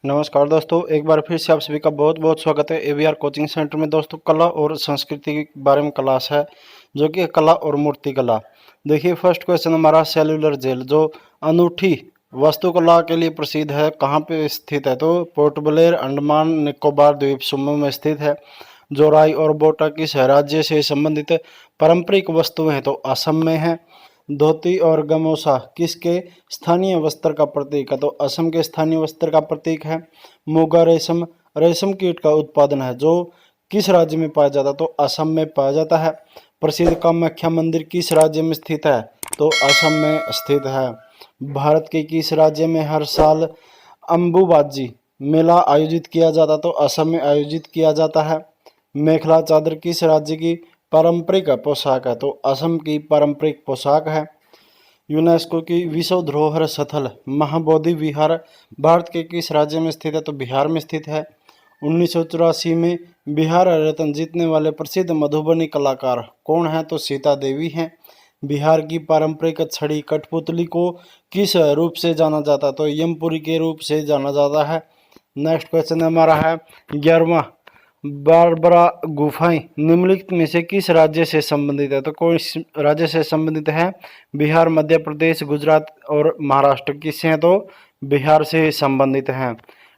नमस्कार दोस्तों, एक बार फिर से आप सभी का बहुत बहुत स्वागत है एवीआर कोचिंग सेंटर में। दोस्तों, कला और संस्कृति के बारे में क्लास है, जो कि कला और मूर्ति कला। देखिए, फर्स्ट क्वेश्चन हमारा सेल्यूलर जेल, जो अनूठी वास्तुकला के लिए प्रसिद्ध है, कहाँ पे स्थित है? तो पोर्ट ब्लेयर, अंडमान निकोबार द्वीप समूह में स्थित है। जो राई और बोटा किस राज्य से संबंधित पारंपरिक वस्तुएं हैं? तो असम में है। धोती और गमोसा किसके स्थानीय वस्त्र का प्रतीक है? तो असम के स्थानीय वस्त्र का प्रतीक है। मूंगा रेशम रेशम कीट का उत्पादन है, जो किस राज्य में पाया जाता है? तो असम में पाया जाता है। प्रसिद्ध कामाख्या मंदिर किस राज्य में स्थित है? तो असम में स्थित है। भारत के किस राज्य में हर साल अंबुबाजी मेला आयोजित किया जाता? तो असम में आयोजित किया जाता है। मेखला चादर किस राज्य की पारंपरिक पोशाक है? तो असम की पारंपरिक पोशाक है। यूनेस्को की विश्व धरोहर स्थल महाबोधि विहार भारत के किस राज्य में स्थित है? तो बिहार में स्थित है। 1984 में बिहार रत्न जीतने वाले प्रसिद्ध मधुबनी कलाकार कौन है? तो सीता देवी हैं। बिहार की पारंपरिक छड़ी कठपुतली को किस रूप से जाना जाता है? तो यमपुरी के रूप से जाना जाता है। नेक्स्ट क्वेश्चन हमारा है 11वां, बारबरा गुफाएं निम्नलिखित में से किस राज्य से संबंधित है? तो कौन राज्य से संबंधित है? बिहार, मध्य प्रदेश, गुजरात और महाराष्ट्र किससे हैं? तो बिहार से संबंधित हैं।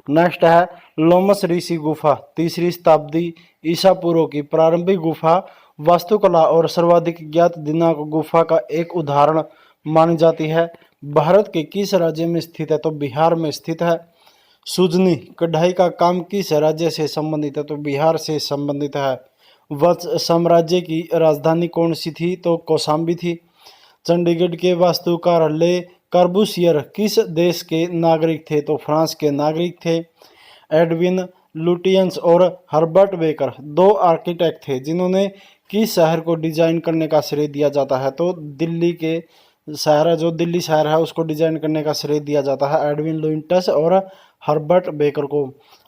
नेक्स्ट है लोमस ऋषि गुफा, 3री शताब्दी ईसा पूर्व की प्रारंभिक गुफा वास्तुकला और सर्वाधिक ज्ञात दिनांक गुफा का एक उदाहरण मानी जाती है। भारत के किस राज्य में स्थित है? तो बिहार में स्थित है। सुजनी कढ़ाई का काम किस राज्य से संबंधित है? तो बिहार से संबंधित है। वत्स साम्राज्य की राजधानी कौन सी थी? तो कौशाम्बी थी। चंडीगढ़ के वास्तुकार ले कार्बूसियर किस देश के नागरिक थे? तो फ्रांस के नागरिक थे। एडविन लुटियंस और हर्बर्ट बेकर दो आर्किटेक्ट थे जिन्होंने किस शहर को डिजाइन करने का श्रेय दिया जाता है? तो दिल्ली के शहर है, जो दिल्ली शहर है, उसको डिजाइन करने का श्रेय दिया जाता है एडविन लुटियंस और हर्बर्ट बेकर को।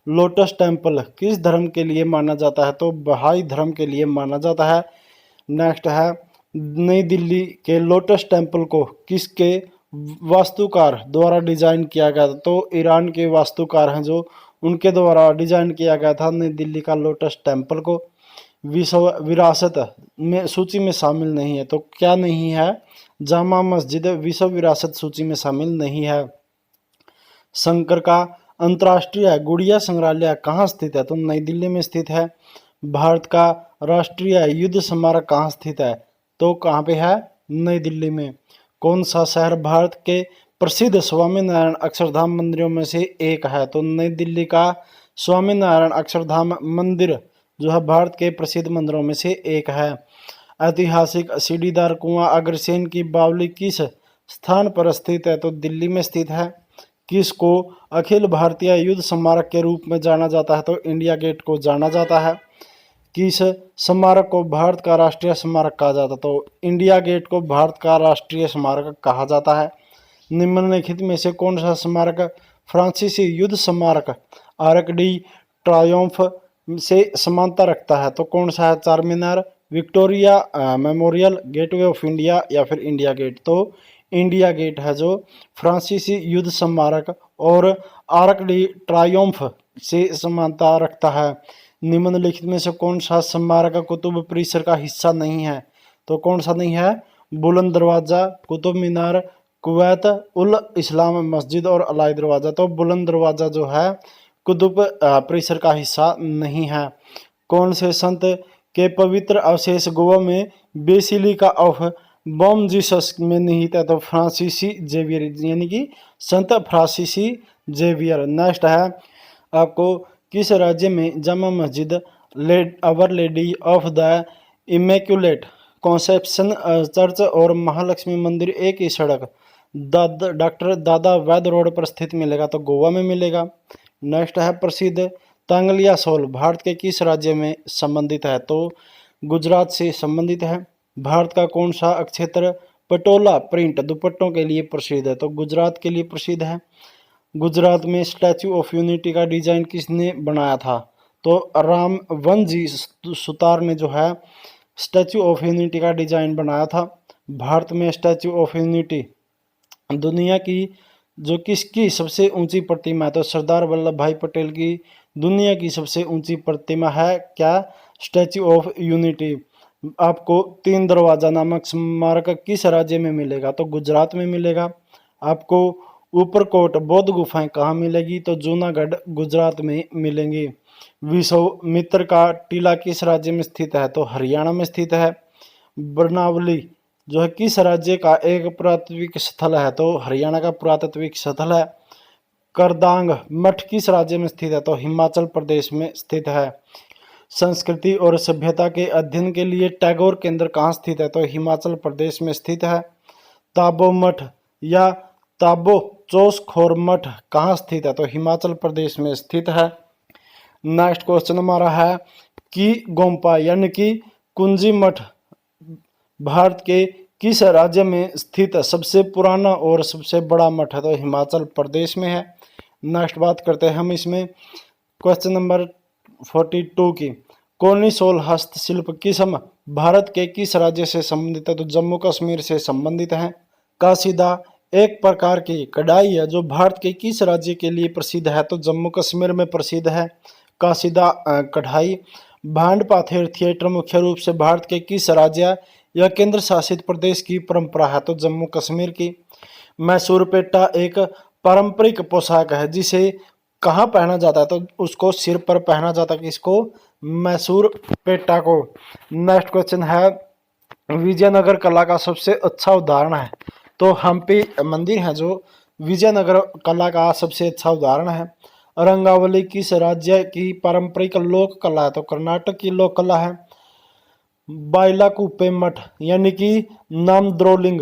लोटस टेम्पल किस धर्म के लिए माना जाता है? तो बहाई धर्म के लिए माना जाता है। नेक्स्ट है नई दिल्ली के लोटस टेम्पल को किसके वास्तुकार द्वारा डिजाइन किया गया था? तो ईरान के वास्तुकार हैं, जो उनके द्वारा डिजाइन किया गया था नई दिल्ली का लोटस टेम्पल को। विश्व विरासत में सूची में शामिल नहीं है, तो क्या नहीं है? जामा मस्जिद विश्व विरासत सूची में शामिल नहीं है। शंकर का अंतर्राष्ट्रीय गुड़िया संग्रहालय कहाँ स्थित है? तो नई दिल्ली में स्थित है। भारत का राष्ट्रीय युद्ध स्मारक कहाँ स्थित है? तो कहाँ पे है? नई दिल्ली में। कौन सा शहर भारत के प्रसिद्ध स्वामीनारायण अक्षरधाम मंदिरों में से एक है? तो नई दिल्ली का स्वामीनारायण अक्षरधाम मंदिर जो है भारत के प्रसिद्ध मंदिरों में से एक है। ऐतिहासिक सीढ़ीदार कुआं अग्रसेन की बावली किस स्थान पर स्थित है? तो दिल्ली में स्थित है। किसको अखिल भारतीय युद्ध स्मारक के रूप में जाना जाता है? तो इंडिया गेट को जाना जाता है। किस स्मारक को भारत का राष्ट्रीय स्मारक कहा जाता है? तो इंडिया गेट को भारत का राष्ट्रीय स्मारक कहा जाता है। निम्नलिखित में से कौन सा स्मारक फ्रांसीसी युद्ध स्मारक आर्क डी ट्रायोम्फ से समानता रखता है? तो कौन सा है? Charminar, Victoria memorial, gateway of India या फिर इंडिया गेट? तो इंडिया गेट है जो फ्रांसीसी युद्ध स्मारक और आर्क डी ट्रायोम्फ से समानता रखता है। निम्नलिखित में से कौन सा स्मारक कुतुब परिसर का हिस्सा नहीं है? तो कौन सा नहीं है? बुलंद दरवाजा, कुतुब मीनार, कुवैत उल इस्लाम मस्जिद और अलाई दरवाजा। तो बुलंद दरवाजा जो है कुतुब परिसर का हिस्सा नहीं है। कौन से संत के पवित्र अवशेष गोवा में बेसिलिका ऑफ बॉम जीसस में निहित है? तो फ्रांसीसी जेवियर, यानी कि संत फ्रांसीसी जेवियर। नेक्स्ट है आपको किस राज्य में Jama Masjid our lady of the immaculate conception church और महालक्ष्मी मंदिर एक ही सड़क डॉक्टर दादा वैद रोड पर स्थित मिलेगा? तो गोवा में मिलेगा। नेक्स्ट है प्रसिद्ध तांगलिया शॉल भारत के किस राज्य में संबंधित है? तो गुजरात से संबंधित है। भारत का कौन सा क्षेत्र पटोला प्रिंट दुपट्टों के लिए प्रसिद्ध है? तो गुजरात के लिए प्रसिद्ध है। गुजरात में स्टैचू ऑफ यूनिटी का डिजाइन किसने बनाया था? तो राम वन जी सुतार ने जो है स्टैचू ऑफ यूनिटी का डिजाइन बनाया था। भारत में स्टैचू ऑफ यूनिटी दुनिया की जो किसकी सबसे ऊंची प्रतिमा है? तो सरदार वल्लभ भाई पटेल की दुनिया की सबसे ऊंची प्रतिमा है क्या? Statue of unity. आपको तीन दरवाजा नामक स्मारक किस राज्य में मिलेगा? तो गुजरात में मिलेगा। आपको ऊपरकोट बौद्ध गुफाएं कहाँ मिलेगी? तो जूनागढ़ गुजरात में मिलेंगी। विश्वामित्र का टीला किस राज्य में स्थित है? तो हरियाणा में स्थित है। बरनावली जो है किस राज्य का एक पुरातात्विक स्थल है? तो हरियाणा का पुरातात्विक स्थल है। करदांग मठ किस राज्य में स्थित है? तो हिमाचल प्रदेश में स्थित है। संस्कृति और सभ्यता के अध्ययन के लिए टैगोर केंद्र कहाँ स्थित है? तो हिमाचल प्रदेश में स्थित है। ताबो मठ या ताबो चौसखोर मठ कहाँ स्थित है? तो हिमाचल प्रदेश में स्थित है। नेक्स्ट क्वेश्चन हमारा है कि गोम्पा यानी कि कुंजी मठ भारत के किस राज्य में स्थित सबसे पुराना और सबसे बड़ा मठ है? तो हिमाचल प्रदेश में है। नेक्स्ट बात करते हैं हम इसमें क्वेश्चन नंबर 42 की। कोनिसोल हस्तशिल्प किस भारत के किस राज्य से संबंधित है? तो जम्मू कश्मीर से संबंधित है। कासीदा एक प्रकार की कढ़ाई है जो भारत के किस राज्य के लिए प्रसिद्ध है? तो जम्मू कश्मीर में प्रसिद्ध है कासीदा कढ़ाई। भांड पाथेर थिएटर मुख्य रूप से भारत के किस राज्य या केंद्र शासित प्रदेश की परंपरा है? तो जम्मू कश्मीर की। मैसूर पेटा एक पारंपरिक पोशाक है जिसे कहाँ पहना जाता है? तो उसको सिर पर पहना जाता है। किसको? मैसूर पेटा को। नेक्स्ट क्वेश्चन है विजयनगर कला का सबसे अच्छा उदाहरण है? तो हम्पी मंदिर है जो विजयनगर कला का सबसे अच्छा उदाहरण है। रंगावली किस राज्य की पारंपरिक लोक कला है? तो कर्नाटक की लोक कला है। बाइलाकुप्पे मठ यानी कि नामद्रोलिंग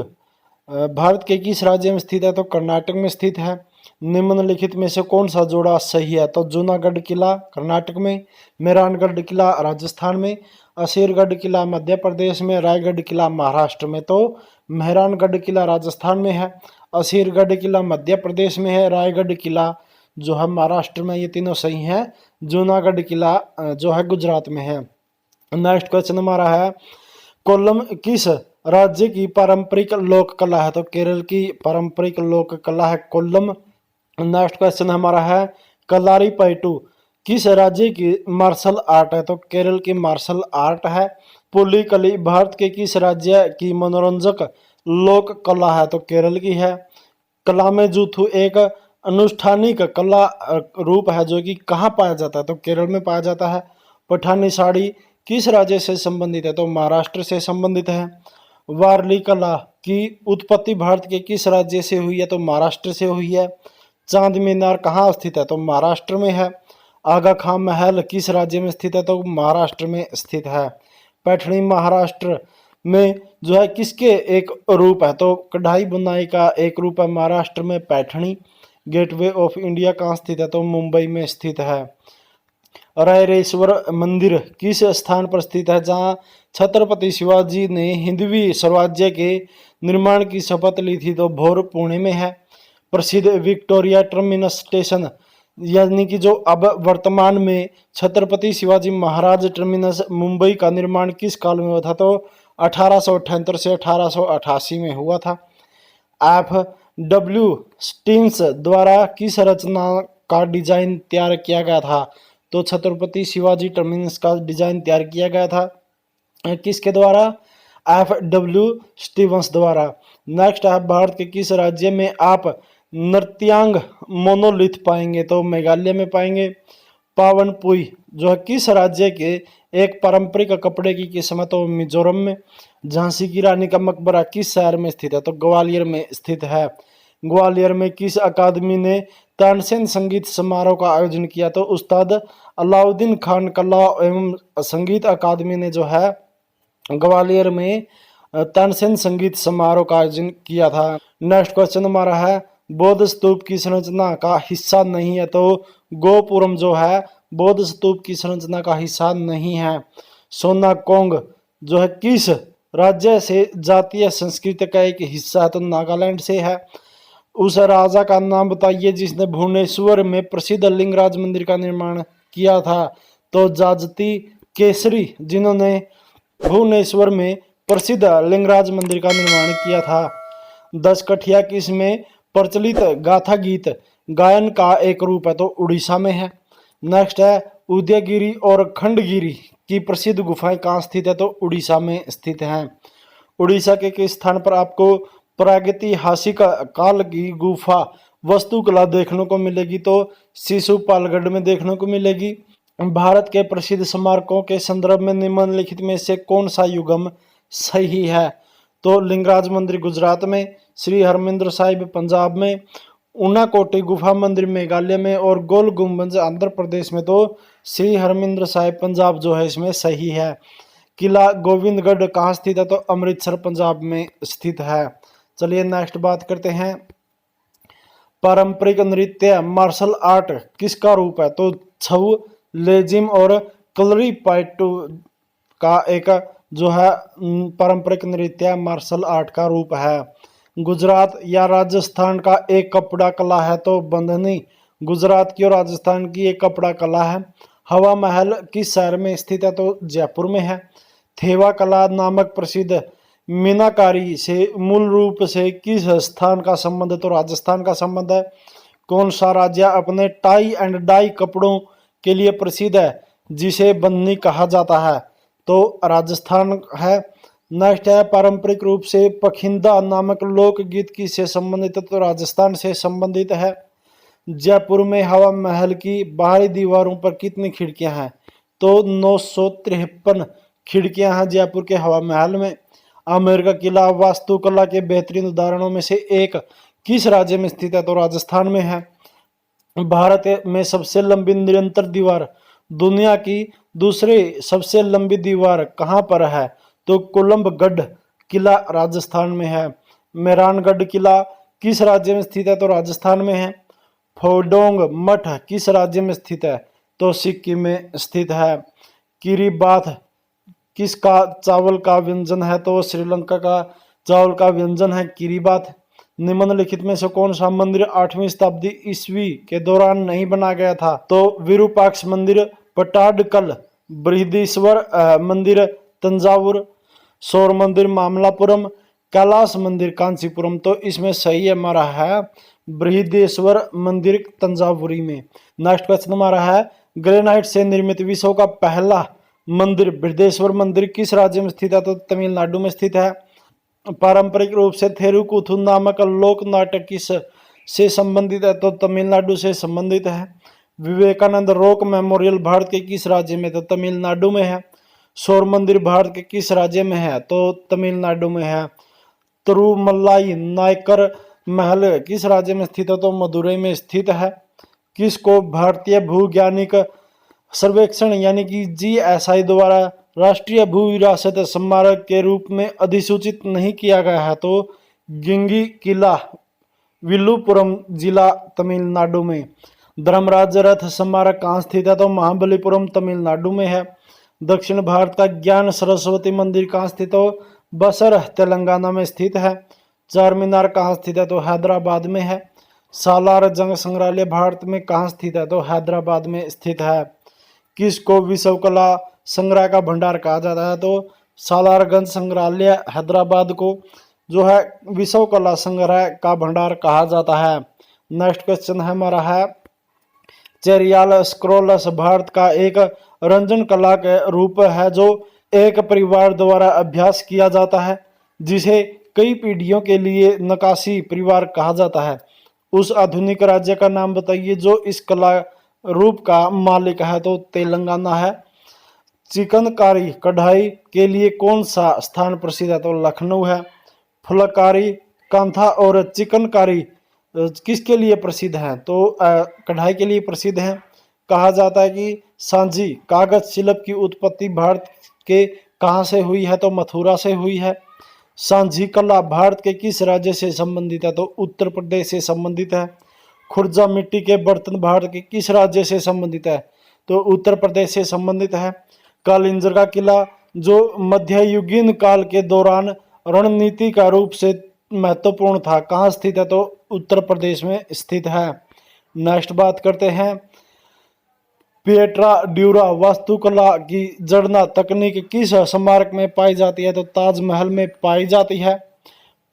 भारत के किस राज्य में स्थित है? तो कर्नाटक में स्थित है। निम्नलिखित में से कौन सा जोड़ा सही है? तो जूनागढ़ किला कर्नाटक में, मेहरानगढ़ किला राजस्थान में, असीरगढ़ किला मध्य प्रदेश में, रायगढ़ किला महाराष्ट्र में। तो मेहरानगढ़ किला राजस्थान में है, असीरगढ़ किला मध्य प्रदेश में है, रायगढ़ किला जो है महाराष्ट्र में। ये तीनों सही हैं। जूनागढ़ किला जो है गुजरात में है। नेक्स्ट क्वेश्चन हमारा है कोल्लम किस राज्य की पारंपरिक लोक कला है? तो केरल की पारंपरिक लोक कला है कोल्लम। नेक्स्ट क्वेश्चन हमारा है कलारीपयट्टू किस राज्य की मार्शल आर्ट है? तो केरल की मार्शल आर्ट है। पुलिकली भारत के किस राज्य की मनोरंजक लोक कला है? तो केरल की है। कलामेजुथु एक अनुष्ठानिक कला रूप है जो कि कहाँ पाया जाता है? तो केरल में पाया जाता है। पठानी साड़ी किस राज्य से संबंधित है? तो महाराष्ट्र से संबंधित है। वारली कला की उत्पत्ति भारत के किस राज्य से हुई है? तो महाराष्ट्र से हुई है। चांद मीनार कहाँ स्थित है? तो महाराष्ट्र में है। आगा खां महल किस राज्य में स्थित है? तो महाराष्ट्र में स्थित है। पैठणी महाराष्ट्र में जो है किसके एक रूप है? तो कढ़ाई बुनाई का एक रूप है महाराष्ट्र में पैठणी। गेटवे ऑफ इंडिया कहाँ स्थित है? तो मुंबई में स्थित है। रायरेश्वर मंदिर किस स्थान पर स्थित है जहां छत्रपति शिवाजी ने हिंदवी स्वराज्य के निर्माण की शपथ ली थी? तो भोर पुणे में है। प्रसिद्ध विक्टोरिया टर्मिनस स्टेशन यानी कि जो अब वर्तमान में छत्रपति शिवाजी महाराज टर्मिनस मुंबई का निर्माण किस काल में हुआ था? तो 1878 से 1888 में हुआ था। F.W. स्टीन्स द्वारा किस रचना का डिजाइन तैयार किया गया था? तो छत्रपति शिवाजी टर्मिनस का डिजाइन तैयार किया गया था किसके द्वारा? F.W. स्टीवंस द्वारा। नेक्स्ट है भारत के किस राज्य में आप नृत्यांग मोनोलिथ पाएंगे? तो मेघालय में पाएंगे। पावनपुई जो है किस राज्य के एक पारंपरिक कपड़े की किस्म है? तो मिजोरम में। झांसी की रानी का मकबरा किस शहर में स्थित है? तो ग्वालियर में स्थित है। ग्वालियर में किस अकादमी ने तानसेन संगीत समारोह का आयोजन किया? तो उस्ताद अलाउद्दीन खान कला एवं संगीत अकादमी ने जो है ग्वालियर में तानसेन संगीत समारोह का आयोजन किया था। नेक्स्ट क्वेश्चन हमारा है बौद्ध स्तूप की संरचना का हिस्सा नहीं है? तो गोपुरम जो है बौद्ध स्तूप की संरचना का हिस्सा नहीं है। सोनाकोंग जो है किस राज्य से जातीय संस्कृति का एक हिस्सा है? तो नागालैंड से है। उस राजा का नाम बताइए जिसने भुवनेश्वर में प्रसिद्ध लिंगराज मंदिर का निर्माण किया था? तो जाजती केसरी जिन्होंने भुवनेश्वर में प्रसिद्ध लिंगराज मंदिर का निर्माण किया था। 10 कठिया किस में प्रचलित गाथा गीत गायन का एक रूप है तो उड़ीसा में है। नेक्स्ट है उदयगिरी और खंडगिरी की प्रसिद्ध गुफाएं कहाँ स्थित है तो उड़ीसा में स्थित हैं। उड़ीसा के किस स्थान पर आपको प्रागैतिहासिक काल की गुफा वास्तुकला देखने को मिलेगी तो शिशुपालगढ़ में देखने को मिलेगी। भारत के प्रसिद्ध स्मारकों के संदर्भ में निम्नलिखित में से कौन सा युगम सही है तो लिंगराज मंदिर गुजरात में, श्री हरमिंदर साहिब पंजाब में, ऊनाकोटी गुफा मंदिर मेघालय में और गोल गुम्बद आंध्र प्रदेश में। तो श्री हरमिंदर साहिब पंजाब जो है इसमें सही है। किला गोविंदगढ़ कहाँ स्थित है तो अमृतसर पंजाब में स्थित है। चलिए नेक्स्ट बात करते हैं। पारंपरिक नृत्य मार्शल आर्ट किसका रूप है तो छऊ, लेजिम और कलरी पाइटू का एक जो है पारंपरिक नृत्य मार्शल आर्ट का रूप है। गुजरात या राजस्थान का एक कपड़ा कला है तो बंधनी गुजरात की और राजस्थान की एक कपड़ा कला है। हवा महल किस शहर में स्थित है तो जयपुर में है। थेवा कला नामक प्रसिद्ध मीनाकारी से मूल रूप से किस स्थान का संबंध है तो राजस्थान का संबंध है। कौन सा राज्य अपने टाई एंड डाई कपड़ों के लिए प्रसिद्ध है जिसे बंधनी कहा जाता है तो राजस्थान है। नेक्स्ट है पारंपरिक रूप से पखिंदा नामक लोकगीत किससे संबंधित है तो राजस्थान से संबंधित है। जयपुर में हवा महल की बाहरी दीवारों पर कितनी खिड़कियां हैं तो 953 खिड़कियां हैं जयपुर के हवा महल में। आमेर का किला वास्तुकला के बेहतरीन उदाहरणों में से एक किस राज्य में स्थित है तो राजस्थान में है। भारत में सबसे लंबी निरंतर दीवार दुनिया की दूसरी सबसे लंबी दीवार कहाँ पर है तो कोलंबगढ़ किला राजस्थान में है। मेहरानगढ़ किला किस राज्य में स्थित है तो राजस्थान में है। फोडोंग मठ किस राज्य में स्थित है तो सिक्किम में स्थित है। किरीबात किसका चावल का व्यंजन है तो श्रीलंका का चावल का व्यंजन है किरीबात। निम्नलिखित में से कौन सा मंदिर 8वीं शताब्दी ईस्वी के दौरान नहीं बना गया था तो विरूपाक्ष मंदिर पटाडकल, बृहदीश्वर मंदिर तंजावुर, सौर मंदिर मामलापुरम, कैलाश मंदिर कांचीपुरम। तो इसमें सही हमारा है बृहदेश्वर मंदिर तंजावुरी में। नेक्स्ट क्वेश्चन हमारा है ग्रेनाइट से निर्मित विश्व का पहला मंदिर बृहदेश्वर मंदिर किस राज्य में स्थित है तो तमिलनाडु में स्थित है। पारंपरिक रूप से थेरुकुथु नामक लोक नाटक किस से संबंधित है तो तमिलनाडु से संबंधित है। विवेकानंद रॉक मेमोरियल भारत के किस राज्य में तो तमिलनाडु में है। सौर मंदिर भारत के किस राज्य में है तो तमिलनाडु में है। तिरुमलाई नायकर महल किस राज्य में स्थित है तो मदुरई में स्थित है। किसको भारतीय भूवैज्ञानिक सर्वेक्षण यानी कि GSI द्वारा राष्ट्रीय भू विरासत स्मारक के रूप में अधिसूचित नहीं किया गया है तो गिंगी किला विल्लुपुरम जिला तमिलनाडु में। धर्मराज रथ स्मारक कहाँ स्थित है तो महाबलीपुरम तमिलनाडु में है। दक्षिण भारत का ज्ञान सरस्वती मंदिर कहाँ स्थित हो बसर तेलंगाना में स्थित है। चार मीनार कहाँ स्थित है तो हैदराबाद में है। सालार जंग संग्रहालय भारत में कहाँ स्थित है तो हैदराबाद में स्थित है। किसको विश्व कला संग्रह का भंडार कहा जाता है तो सालारगंज संग्रहालय हैदराबाद को जो है विश्व कला संग्रह का भंडार कहा जाता है। नेक्स्ट क्वेश्चन है हमारा है चेरियाल स्क्रोलस भारत का एक रंजन कला के रूप है जो एक परिवार द्वारा अभ्यास किया जाता है जिसे कई पीढ़ियों के लिए नकाशी परिवार कहा जाता है। उस आधुनिक राज्य का नाम बताइए जो इस कला रूप का मालिक है तो तेलंगाना है। चिकनकारी कढ़ाई के लिए कौन सा स्थान प्रसिद्ध है तो लखनऊ है। फुलकारी कांथा और चिकनकारी किसके लिए प्रसिद्ध हैं तो कढ़ाई के लिए प्रसिद्ध हैं। कहा जाता है कि सांझी कागज शिल्प की उत्पत्ति भारत के कहाँ से हुई है तो मथुरा से हुई है। सांझी कला भारत के किस राज्य से संबंधित है तो उत्तर प्रदेश से संबंधित है। खुर्जा मिट्टी के बर्तन भारत के किस राज्य से संबंधित है तो उत्तर प्रदेश से संबंधित है। कालिंजर का किला जो मध्ययुगीन काल के दौरान रणनीति का रूप से महत्वपूर्ण था कहाँ स्थित है तो उत्तर प्रदेश में स्थित है। नेक्स्ट बात करते हैं पिएट्रा ड्यूरा वास्तुकला की जड़ना तकनीक किस स्मारक में पाई जाती है तो ताजमहल में पाई जाती है।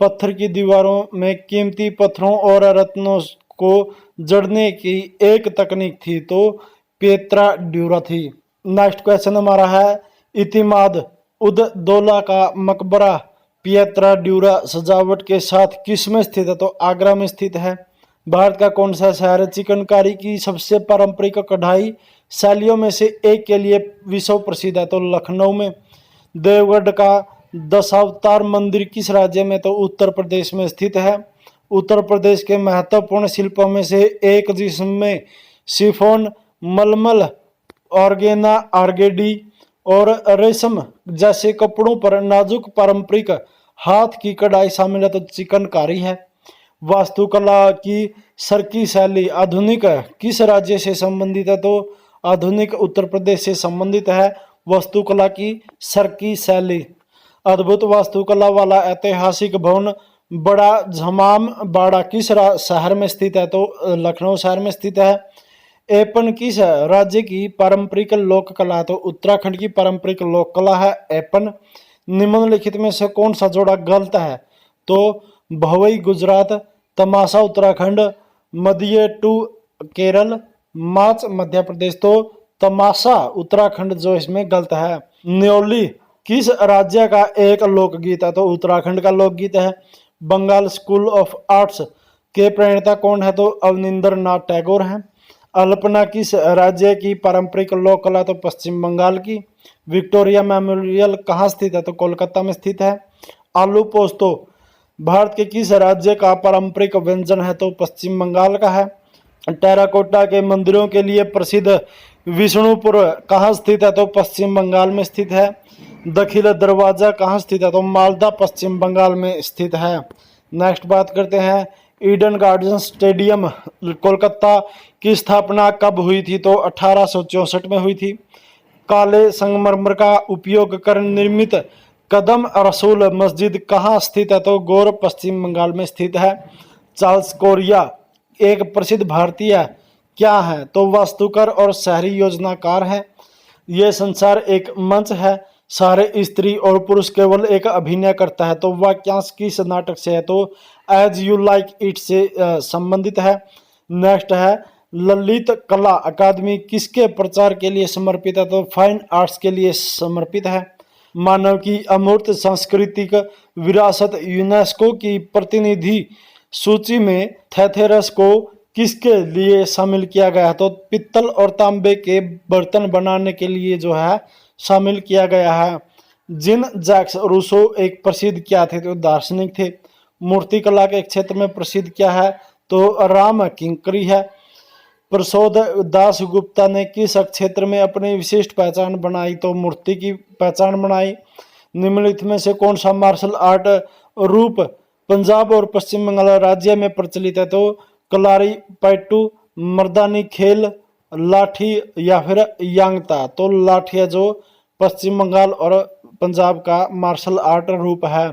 पत्थर की दीवारों में कीमती पत्थरों और रत्नों को जड़ने की एक तकनीक थी, तो पेत्रा ड्यूरा थी। नेक्स्ट क्वेश्चन हमारा है, इतिमाद उद दौला का मकबरा पिएत्रा ड्यूरा सजावट के साथ किस में स्थित है? तो आगरा में स्थित है। भारत का कौन सा शहर चिकनकारी की सबसे पारंपरिक कढ़ाई शैलियों में से एक के लिए विश्व प्रसिद्ध है? तो लखनऊ में। देवगढ़ का दशावतार मंदिर किस राज्य में? तो उत्तर प्रदेश में स्थित है। उत्तर प्रदेश के महत्वपूर्ण शिल्पों में से एक, जिसमें शिफॉन, मलमल, ऑर्गेना, आर्गेडी और रेशम जैसे कपड़ों पर नाजुक पारंपरिक हाथ की कढ़ाई शामिल है, तो चिकनकारी है। वास्तुकला की सर्की शैली आधुनिक किस राज्य से संबंधित है? तो आधुनिक उत्तर प्रदेश से संबंधित है वास्तुकला की सर्की शैली। अद्भुत वास्तुकला वाला ऐतिहासिक भवन बड़ा झमाम बाड़ा किस शहर में स्थित है? तो लखनऊ शहर में स्थित है। एपन किस राज्य की पारंपरिक लोक कला है? तो उत्तराखंड की पारंपरिक लोक कला है एपन। निम्नलिखित में से कौन सा जोड़ा गलत है? तो भवई गुजरात, तमाशा उत्तराखंड, मदिये टू केरल, माच मध्य प्रदेश। तो तमाशा उत्तराखंड जो इसमें गलत है। न्योली किस राज्य का एक लोकगीत है? तो उत्तराखंड का लोकगीत है। बंगाल स्कूल ऑफ आर्ट्स के प्रणेता कौन है? तो अवनिंदर नाथ टैगोर हैं। अल्पना किस राज्य की पारंपरिक लोक कला? तो पश्चिम बंगाल की। विक्टोरिया मेमोरियल कहाँ स्थित है? तो कोलकाता में स्थित है। आलू पोस्तो भारत के किस राज्य का पारंपरिक व्यंजन है? तो पश्चिम बंगाल का है। टेराकोटा के मंदिरों के लिए प्रसिद्ध विष्णुपुर कहाँ स्थित है? तो पश्चिम बंगाल में स्थित है। दखिल दरवाजा कहाँ स्थित है? तो मालदा पश्चिम बंगाल में स्थित है। नेक्स्ट बात करते हैं, ईडन गार्डन स्टेडियम कोलकाता की स्थापना कब हुई थी? तो 1864 में हुई थी। काले संगमरमर का उपयोग कर निर्मित कदम रसूल मस्जिद कहाँ स्थित है? तो गौर पश्चिम बंगाल में स्थित है। चार्ल्स कोरिया एक प्रसिद्ध भारतीय क्या है? तो वास्तुकार और शहरी योजनाकार है। यह संसार एक मंच है, सारे स्त्री और पुरुष केवल एक अभिनय करता है। तो वाक्यांश किस नाटक से है? तो एज यू लाइक इट से संबंधित है। नेक्स्ट है, ललित कला अकादमी किसके प्रचार के लिए समर्पित है? तो फाइन आर्ट्स के लिए समर्पित है। मानव की अमूर्त सांस्कृतिक विरासत यूनेस्को की प्रतिनिधि सूची में थेथेरस को किसके लिए शामिल किया गया? तो पित्तल और तांबे के बर्तन बनाने के लिए जो है शामिल किया गया है। जिन जैक्स रूसो एक प्रसिद्ध क्या थे? तो दार्शनिक थे। मूर्तिकला के क्षेत्र में प्रसिद्ध क्या है? तो राम किंकरी है। प्रसोद दास गुप्ता ने किस क्षेत्र में अपनी विशिष्ट पहचान बनाई? तो मूर्ति की पहचान बनाई। निम्नलिखित में से कौन सा मार्शल आर्ट रूप पंजाब और पश्चिम बंगाल राज्य में प्रचलित है? तो कलारी पैटू, मर्दानी खेल, लाठी या फिर यांगता। तो लाठी है जो पश्चिम बंगाल और पंजाब का मार्शल आर्ट रूप है।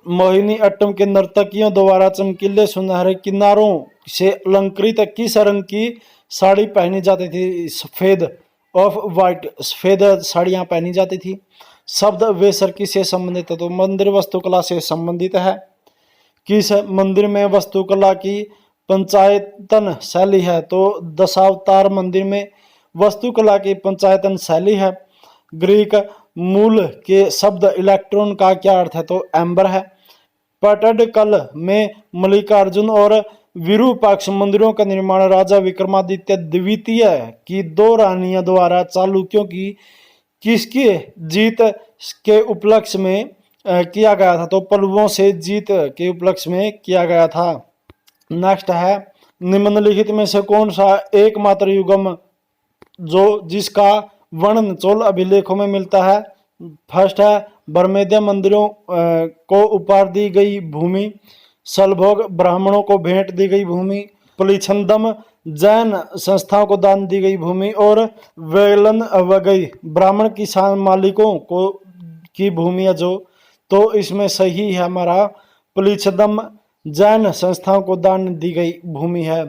मोहिनी अट्टम के नर्तकियों द्वारा चमकीले सुनहरे किनारों से अलंकृत किस रंग की साड़ी पहनी जाती थी? सफेद ऑफ वाइट, सफेद साड़ियाँ पहनी जाती थी। शब्द वेसर किससे संबंधित है? तो मंदिर वास्तुकला से संबंधित है। किस मंदिर में वास्तुकला की पंचायतन शैली है? तो दशावतार मंदिर में वास्तुकला की पंचायतन शैली है। ग्रीक मूल के शब्द इलेक्ट्रॉन का क्या अर्थ है? तो एम्बर है। पटडकल में मल्लिकार्जुन और विरूपाक्ष मंदिरों का निर्माण राजा विक्रमादित्य द्वितीय की दो रानियों द्वारा चालुक्यों की किसकी जीत के उपलक्ष्य में किया गया था? तो पल्लवों से जीत के उपलक्ष्य में किया गया था। नेक्स्ट है, निम्नलिखित में से कौन सा एकमात्र युगम जो जिसका वर्णन चोल अभिलेखों में मिलता है? फर्स्ट है, बर्मेदिया मंदिरों को उपहार दी गई भूमि, सलभोग ब्राह्मणों को भेंट दी गई भूमि, पलिछंदम जैन संस्थाओं को दान दी गई भूमि और वेलन वगई ब्राह्मण किसान मालिकों को की भूमि है जो। तो इसमें सही है हमारा पलिछदम जैन संस्थाओं को दान दी गई भूमि है।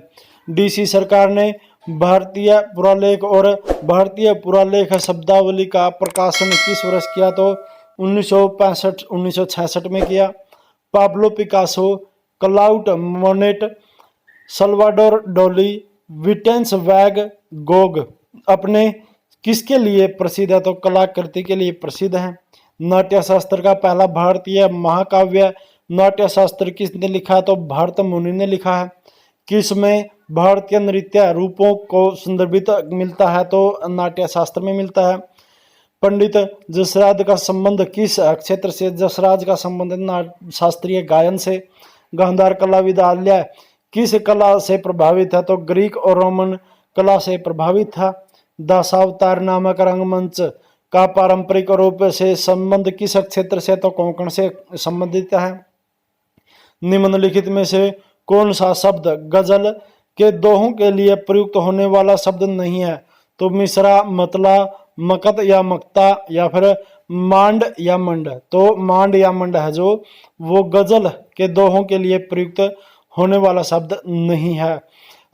डीसी सरकार ने भारतीय पुरालेख और भारतीय पुरालेख शब्दावली का प्रकाशन किस वर्ष किया? तो 1965-1966 में किया। Pablo Picasso, Claude Monet, Salvador Dali, विटेंस वैग गोग। अपने किसके लिए प्रसिद्ध है? तो कलाकृति के लिए प्रसिद्ध है। नाट्य शास्त्र का पहला भारतीय महाकाव्य नाट्य शास्त्र किसने लिखा है? तो भरत मुनि ने लिखा है। किसमें भारतीय नृत्य रूपों को संदर्भित मिलता है? तो नाट्य शास्त्र में मिलता है। पंडित जसराज का संबंध किस क्षेत्र से? जसराज का संबंध शास्त्रीय गायन से। गांधार कला विद्यालय किस कला से प्रभावित है? तो ग्रीक और रोमन कला से प्रभावित था। दशावतार नामक रंगमंच का पारंपरिक रूप से संबंध किस क्षेत्र से? तो कोंकण से संबंधित है। निम्नलिखित में से कौन सा शब्द गजल के दोहों के लिए प्रयुक्त होने वाला शब्द नहीं है? तो मिश्रा, मतला, मकत या मक्ता, या फिर मांड या मंड। तो मांड या मंड है जो वो गजल के दोहों के लिए प्रयुक्त होने वाला शब्द नहीं है।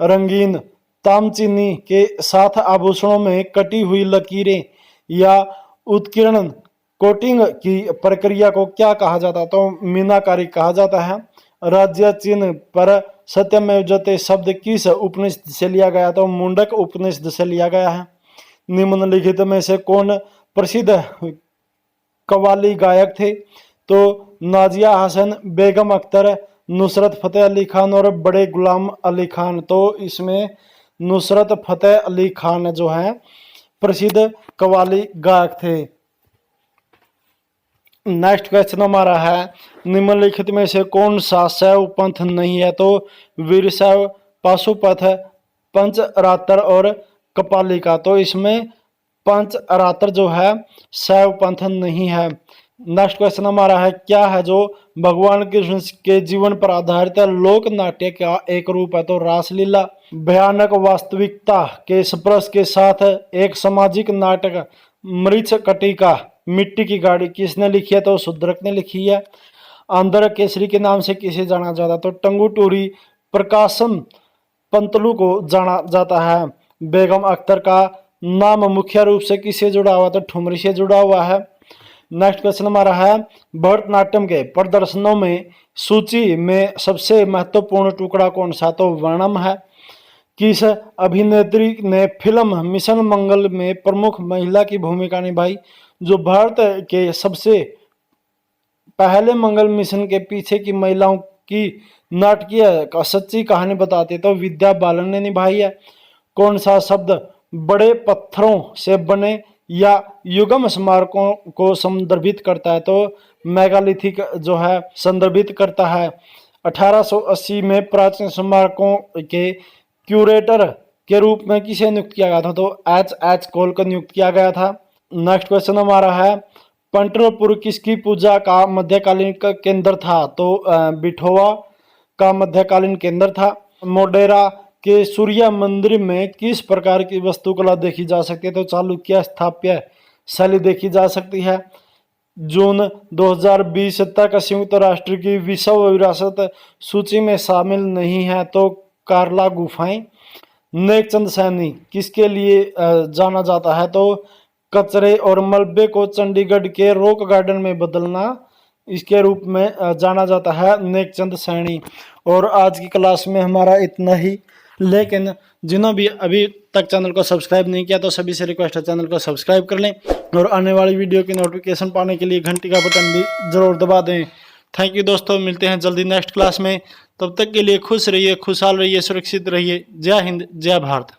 रंगीन तामचीनी के साथ आभूषणों में कटी हुई लकीरें या उत्कीर्णन कोटिंग की प्रक्रिया को क्या कहा जाता है? तो मीनाकारी कहा जाता है। राज्य चिन्ह पर सत्यमेव जयते शब्द किस उपनिषद से लिया गया? तो मुंडक उपनिषद से लिया गया है। निम्नलिखित में से कौन प्रसिद्ध कव्वाली गायक थे? तो नाजिया हसन, बेगम अख्तर, नुसरत फतेह अली खान और बड़े गुलाम अली खान। तो इसमें नुसरत फतेह अली खान जो है प्रसिद्ध कव्वाली गायक थे। नेक्स्ट क्वेश्चन हमारा है, निम्नलिखित में से कौन सा शैव पंथ नहीं है? तो वीरशैव, पाशुपथ, पंचरात्र और कपालिका। तो इसमें पंचरात्र जो है शैव पंथ नहीं है। नेक्स्ट क्वेश्चन हमारा है, क्या है जो भगवान कृष्ण के जीवन पर आधारित लोक नाट्य का एक रूप है? तो रासलीला। भयानक वास्तविकता के स्पर्श के साथ एक सामाजिक नाटक मृछ कटिका, मिट्टी की गाड़ी किसने लिखी है? तो शुद्रक ने लिखी है। आंध्र केसरी के नाम से किसे जाना जाता? तो टंगुटूरी प्रकाशम पंतलू को जाना जाता है। बेगम अख्तर का नाम मुख्य रूप से किससे जुड़ा हुआ? तो ठुमरी से जुड़ा हुआ है। नेक्स्ट क्वेश्चन हमारा है, भरतनाट्यम के प्रदर्शनों में सूची में सबसे महत्वपूर्ण टुकड़ा कौन सा? तो वर्णम है। किस अभिनेत्री ने फिल्म मिशन मंगल में प्रमुख महिला की भूमिका निभाई? जो भारत के सबसे पहले मंगल मिशन के पीछे की महिलाओं की नाटकीय सच्ची कहानी बताते तो विद्या बालन ने निभाई है। कौन सा शब्द बड़े पत्थरों से बने या युगम स्मारकों को संदर्भित करता है? तो मेगालिथिक जो है संदर्भित करता है। 1880 में प्राचीन स्मारकों के क्यूरेटर के रूप में किसे नियुक्त किया गया था? तो एच कोल को नियुक्त किया गया था। नेक्स्ट क्वेश्चन हमारा है, पंढरपुर किसकी पूजा का मध्यकालीन का केंद्र था? तो बिठोवा का मध्यकालीन केंद्र था। मोडेरा के सूर्य मंदिर में किस प्रकार की वास्तुकला देखी जा सकती है? तो चालुक्य स्थापत्य शैली देखी जा सकती है। जून 2020 तक संयुक्त राष्ट्र की विश्व विरासत सूची में शामिल नहीं है। तो कार्ला गुफाएं। नेकचंद सैनी किसके लिए जाना जाता है? तो कचरे और मलबे को चंडीगढ़ के रॉक गार्डन में बदलना, इसके रूप में जाना जाता है नेकचंद सैनी। और आज की क्लास में हमारा इतना ही, लेकिन जिन्होंने भी अभी तक चैनल को सब्सक्राइब नहीं किया तो सभी से रिक्वेस्ट है चैनल को सब्सक्राइब कर लें और आने वाली वीडियो की नोटिफिकेशन पाने के लिए घंटी का बटन भी जरूर दबा दें। थैंक यू दोस्तों, मिलते हैं जल्दी नेक्स्ट क्लास में। तब तक के लिए खुश रहिए, खुशहाल रहिए, सुरक्षित रहिए। जय हिंद, जय भारत।